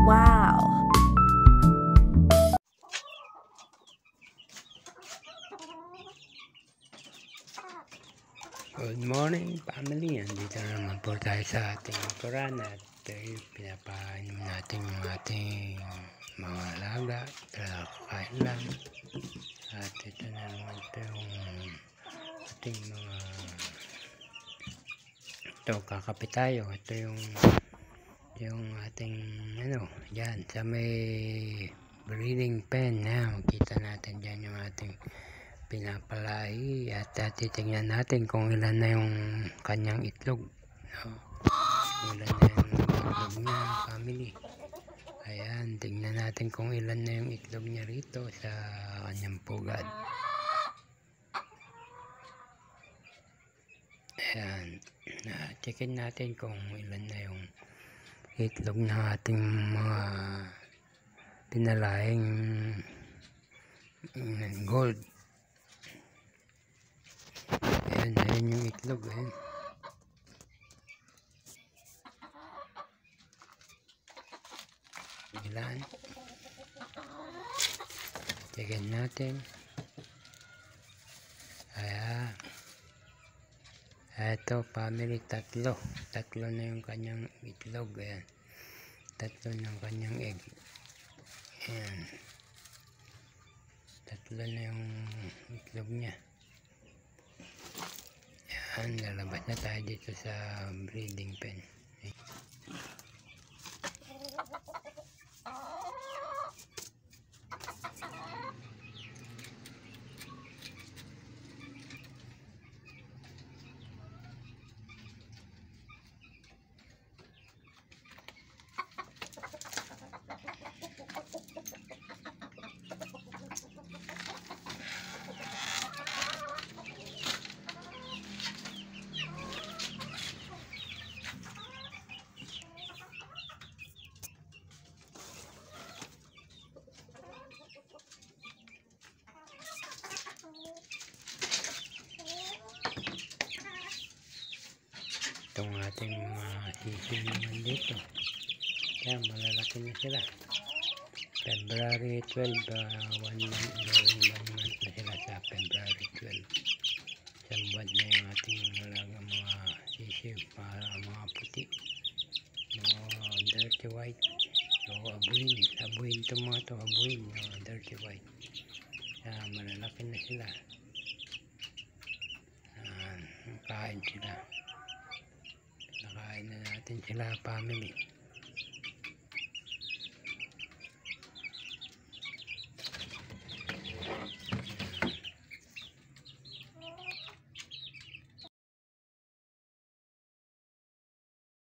Wow! Good morning, family. Andito na naman po tayo sa ating kuran at pinapainom natin yung ating mga alaga. Kakain lang. At ito na naman ito yung ating mga kakape tayo. Ito yung ating dyan sa may breeding pen na makita natin dyan yung ating pinapalahi at titingnan natin kung ilan na yung kanyang itlog, kung ilan na yung itlog niya, family. Ayan, tingnan natin kung ilan na yung itlog niya rito sa kanyang pugad. Ayan, checkin natin kung ilan na yung itlog ng ating mga pinalahing gold. Ayan yung itlog. Ayan. Ilan? Tignan natin. Ayan. Ito, family, tatlo na yung kanyang itlog. Ayan. Tatlo ng kanyang egg. Ayan. Tatlo na yung itlog niya. Ayan, lalabas na tayo dito sa breeding pen. Itong ating mga sisig naman dito. Kaya malalaki na sila. February 12, 1 month na sila sa February 12. Isang buwan na yung ating mga sisig, mga puti, mga dirty white. So, abuin itong mga ito, dirty white. Kaya malalaki na sila. Kain sila. Nakain na natin sila, family.